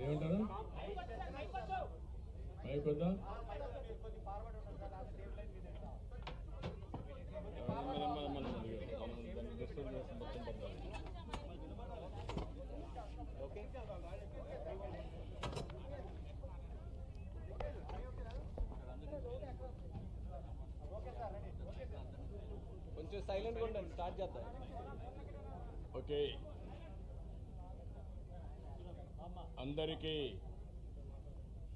ఏమంటారు అయిపోద్దా కొంచెం సైలెంట్గా ఉండండి, స్టార్ట్ చేద్దాం. ఓకే, అందరికీ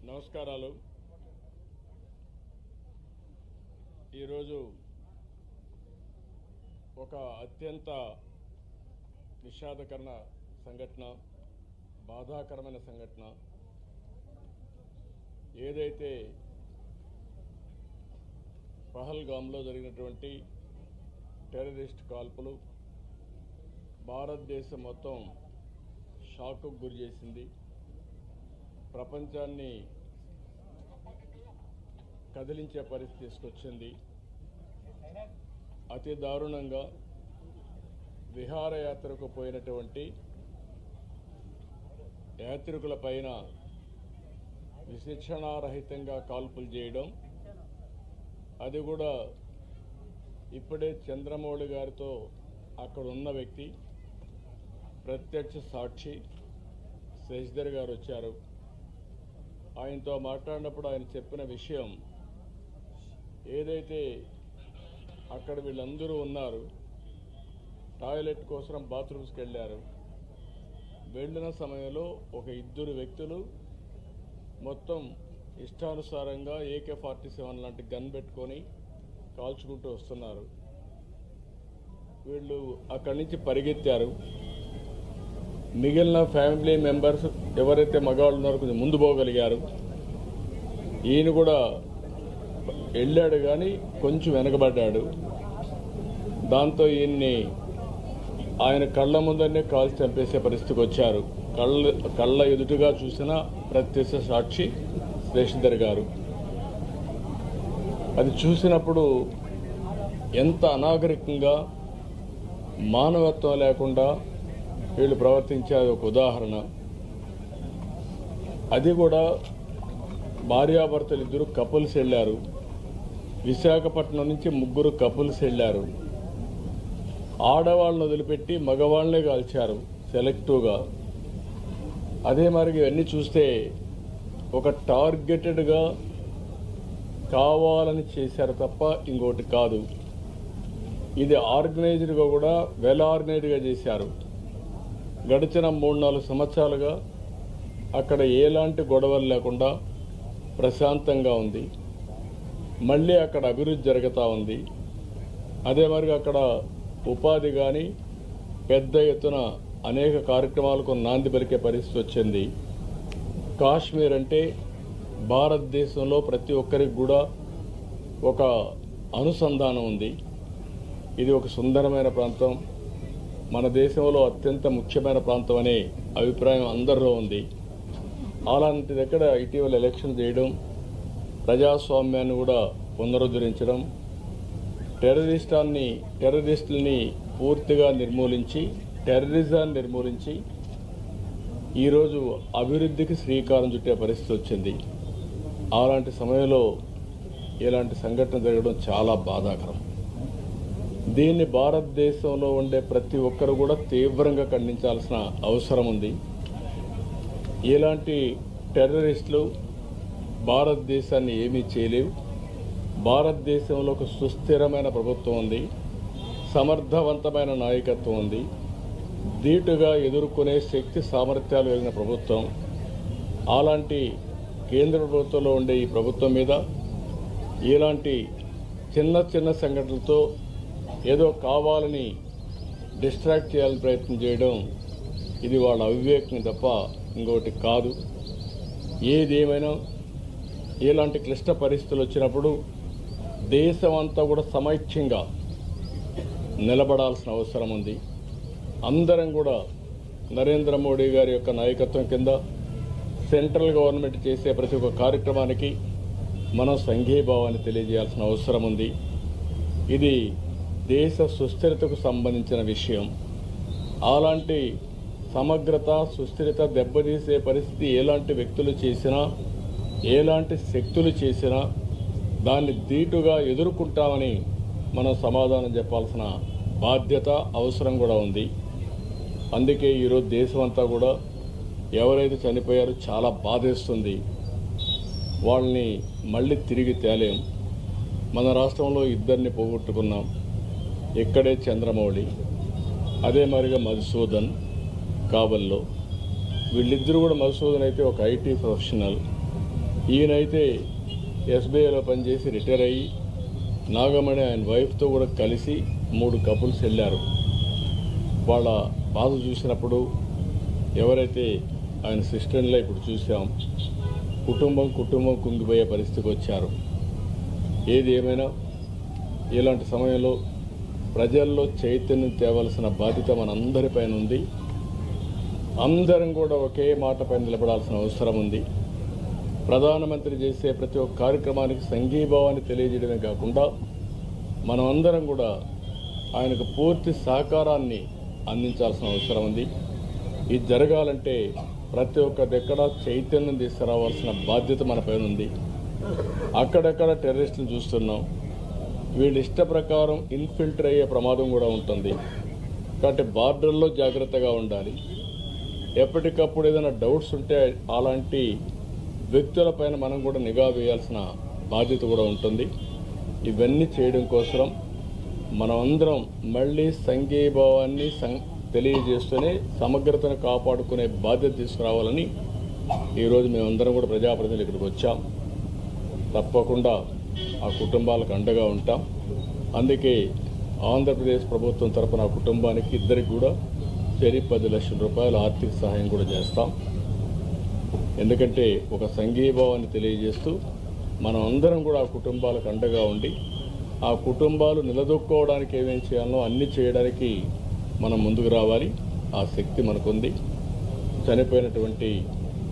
నమస్కారాలు. ఈరోజు ఒక అత్యంత విషాదకరణ సంఘటన, బాధాకరమైన సంఘటన. ఏదైతే పహల్గామ్లో జరిగినటువంటి టెర్రరిస్ట్ కాల్పులు భారతదేశం మొత్తం షాక్కు గురి చేసింది, ప్రపంచాన్ని కదిలించే పరిస్థితి తీసుకొచ్చింది. అతి దారుణంగా విహారయాత్రకు పోయినటువంటి యాత్రికుల పైన విచక్షణారహితంగా కాల్పులు చేయడం, అది కూడా ఇప్పుడే చంద్రమౌళి గారితో అక్కడ ఉన్న వ్యక్తి ప్రత్యక్ష సాక్షి శశిధర్ గారు వచ్చారు. ఆయనతో మాట్లాడినప్పుడు ఆయన చెప్పిన విషయం, ఏదైతే అక్కడ వీళ్ళందరూ ఉన్నారు, టాయిలెట్ కోసం బాత్రూమ్స్కి వెళ్ళారు. వెళ్ళిన సమయంలో ఒక ఇద్దరు వ్యక్తులు మొత్తం ఇష్టానుసారంగా AK-47 లాంటి గన్ పెట్టుకొని కాల్చుకుంటూ వస్తున్నారు. వీళ్ళు అక్కడి నుంచి పరిగెత్తారు. మిగిలిన ఫ్యామిలీ మెంబర్స్ ఎవరైతే మగవాళ్ళు ఉన్నారో కొంచెం ముందు పోగలిగారు. ఈయన కూడా వెళ్ళాడు కానీ కొంచెం వెనకబడ్డాడు. దాంతో ఈయన్ని ఆయన కళ్ళ ముందరనే కాల్చి చంపేసే పరిస్థితికి వచ్చారు. కళ్ళ ఎదుటుగా చూసిన ప్రత్యక్ష సాక్షి శశిధర్ గారు. అది చూసినప్పుడు ఎంత అనాగరికంగా, మానవత్వం లేకుండా వీళ్ళు ప్రవర్తించారు ఒక ఉదాహరణ. అది కూడా భార్యాభర్తలు ఇద్దరు కపుల్స్ వెళ్ళారు. విశాఖపట్నం నుంచి ముగ్గురు కపుల్స్ వెళ్ళారు. ఆడవాళ్ళను వదిలిపెట్టి మగవాళ్ళనే కాల్చారు సెలెక్టివ్గా. అదే మరి ఇవన్నీ చూస్తే ఒక టార్గెటెడ్గా కావాలని చేశారు తప్ప ఇంకోటి కాదు. ఇది ఆర్గనైజ్డ్గా కూడా వెల్ ఆర్గనైజ్డ్గా చేశారు. గడిచిన 3-4 సంవత్సరాలుగా అక్కడ ఎలాంటి గొడవలు లేకుండా ప్రశాంతంగా ఉంది. మళ్ళీ అక్కడ అభివృద్ధి జరుగుతూ ఉంది. అదే మరి అక్కడ ఉపాధి కానీ పెద్ద ఎత్తున అనేక కార్యక్రమాలకు నాంది పలికే పరిస్థితి వచ్చింది. కాశ్మీర్ అంటే భారతదేశంలో ప్రతి ఒక్కరికి కూడా ఒక అనుసంధానం ఉంది. ఇది ఒక సుందరమైన ప్రాంతం, మన దేశంలో అత్యంత ముఖ్యమైన ప్రాంతం అనే అభిప్రాయం అందరిలో ఉంది. అలాంటి దగ్గర ఇటీవల ఎలక్షన్ చేయడం, ప్రజాస్వామ్యాన్ని కూడా పునరుద్ధరించడం, టెర్రరిస్టుల్ని పూర్తిగా నిర్మూలించి, టెర్రరిజాన్ని నిర్మూలించి ఈరోజు అభివృద్ధికి శ్రీకారం చుట్టే పరిస్థితి వచ్చింది. అలాంటి సమయంలో ఇలాంటి సంఘటన జరగడం చాలా బాధాకరం. దీన్ని భారతదేశంలో ఉండే ప్రతి ఒక్కరు కూడా తీవ్రంగా ఖండించాల్సిన అవసరం ఉంది. ఇలాంటి టెర్రరిస్టులు భారతదేశాన్ని ఏమీ చేయలేవు. భారతదేశంలో ఒక సుస్థిరమైన ప్రభుత్వం ఉంది, సమర్థవంతమైన నాయకత్వం ఉంది, ధీటుగా ఎదుర్కొనే శక్తి సామర్థ్యాలు కలిగిన ప్రభుత్వం. అలాంటి కేంద్ర ప్రభుత్వంలో ఉండే ఈ ప్రభుత్వం మీద ఇలాంటి చిన్న చిన్న సంఘటనలతో ఏదో కావాలని డిస్ట్రాక్ట్ చేయాలని ప్రయత్నం చేయడం, ఇది వాళ్ళ అవివేకం తప్ప ఇంకోటి కాదు. ఏదేమైనా ఇలాంటి క్లిష్ట పరిస్థితులు వచ్చినప్పుడు దేశం అంతా కూడా సమైక్యంగా నిలబడాల్సిన అవసరం ఉంది. అందరం కూడా నరేంద్ర మోడీ గారి యొక్క నాయకత్వం కింద సెంట్రల్ గవర్నమెంట్ చేసే ప్రతి ఒక్క కార్యక్రమానికి మనం సంఘీభావాన్ని తెలియజేయాల్సిన అవసరం ఉంది. ఇది దేశ సుస్థిరతకు సంబంధించిన విషయం. అలాంటి సమగ్రత సుస్థిరత దెబ్బతీసే పరిస్థితి ఎలాంటి వ్యక్తులు చేసినా ఎలాంటి శక్తులు చేసినా దాన్ని ధీటుగా ఎదుర్కొంటామని మనం సమాధానం చెప్పాల్సిన బాధ్యత అవసరం కూడా ఉంది. అందుకే ఈరోజు దేశమంతా కూడా ఎవరైతే చనిపోయారో చాలా బాధేస్తుంది. వాళ్ళని మళ్ళీ తిరిగి తేలేం. మన రాష్ట్రంలో ఇద్దరిని పోగొట్టుకున్నాం. ఇక్కడే చంద్రమౌళి, అదే మరిగా మధుసూదన్ కాబల్లో. వీళ్ళిద్దరూ కూడా మధుసూదన్ అయితే ఒక ఐటీ ప్రొఫెషనల్, ఈయనైతే ఎస్బీఐలో పనిచేసి రిటైర్ అయ్యి నాగమణి ఆయన వైఫ్తో కూడా కలిసి 3 కపుల్స్ వెళ్ళారు. వాళ్ళ బాధ చూసినప్పుడు ఎవరైతే ఆయన సిస్టర్లో ఇప్పుడు చూసాం, కుటుంబం కుంగిపోయే పరిస్థితికి వచ్చారు. ఏది ఏమైనా ఇలాంటి సమయంలో ప్రజల్లో చైతన్యం తేవలసిన బాధ్యత మనందరిపైన ఉంది. అందరం కూడా ఒకే మాటపై నిలబడాల్సిన అవసరం ఉంది. ప్రధానమంత్రి చేసే ప్రతి ఒక్క కార్యక్రమానికి సంఘీభావాన్ని తెలియజేయడమే కాకుండా మనం అందరం కూడా ఆయనకు పూర్తి సహకారాన్ని అందించాల్సిన అవసరం ఉంది. ఇది జరగాలంటే ప్రతి ఒక్క దగ్గర చైతన్యం తీసుకురావాల్సిన బాధ్యత మన పైన ఉంది. అక్కడక్కడ టెర్రరిస్టులు చూస్తున్నాం. వీళ్ళ ఇష్ట ప్రకారం ఇన్ఫిల్టర్ అయ్యే ప్రమాదం కూడా ఉంటుంది. కాబట్టి బార్డర్లో జాగ్రత్తగా ఉండాలి. ఎప్పటికప్పుడు ఏదైనా డౌట్స్ ఉంటే అలాంటి వ్యక్తులపైన మనం కూడా నిఘా వేయాల్సిన బాధ్యత కూడా ఉంటుంది. ఇవన్నీ చేయడం కోసం మనమందరం మళ్ళీ సంఘీభావాన్ని తెలియజేస్తూనే సమగ్రతను కాపాడుకునే బాధ్యత తీసుకురావాలని ఈరోజు మేమందరం కూడా ప్రజాప్రతినిధులు ఇక్కడికి వచ్చాం. తప్పకుండా ఆ కుటుంబాలకు అండగా ఉంటాం. అందుకే ఆంధ్రప్రదేశ్ ప్రభుత్వం తరపున ఆ కుటుంబానికి ఇద్దరికి కూడా 10 లక్షల రూపాయల ఆర్థిక సహాయం కూడా చేస్తాం. ఎందుకంటే ఒక సంఘీభావాన్ని తెలియజేస్తూ మనం అందరం కూడా ఆ కుటుంబాలకు అండగా ఉండి ఆ కుటుంబాలు నిలదొక్కుకోవడానికి ఏమేం చేయాలో అన్నీ చేయడానికి మనం ముందుకు రావాలి. ఆ శక్తి మనకుంది. చనిపోయినటువంటి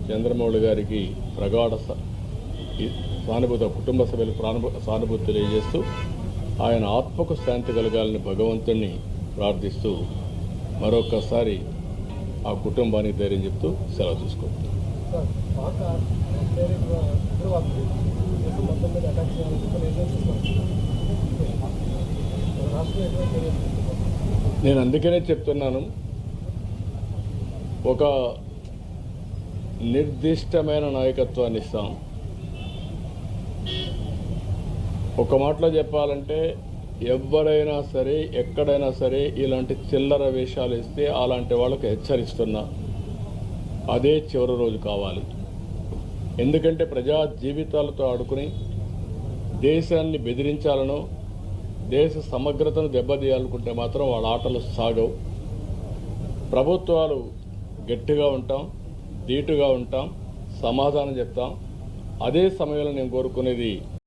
చంద్రమౌళి గారికి ప్రగాఢ సానుభూతి, కుటుంబ సభ్యులకు సానుభూతి తెలియజేస్తూ ఆయన ఆత్మకు శాంతి కలగాలని భగవంతుణ్ణి ప్రార్థిస్తూ మరొకసారి ఆ కుటుంబానికి ధైర్యం చెప్తూ సెలవు తీసుకుంటాం. నేను అందుకనే చెప్తున్నాను, ఒక నిర్దిష్టమైన నాయకత్వాన్ని ఇస్తాం. ఒక మాటలో చెప్పాలంటే ఎవరైనా సరే ఎక్కడైనా సరే ఇలాంటి చిల్లర వేషాలు ఇస్తే అలాంటి వాళ్ళకు హెచ్చరిస్తున్నా అదే చివరి రోజు కావాలి. ఎందుకంటే ప్రజా జీవితాలతో ఆడుకుని దేశాన్ని బెదిరించాలనో దేశ సమగ్రతను దెబ్బతీయాలనుకుంటే మాత్రం వాళ్ళ ఆటలు సాగవు. ప్రభుత్వాలు గట్టిగా ఉంటాం, ధీటుగా ఉంటాం, సమాధానం చెప్తాం. అదే సమయంలో నేను కోరుకునేది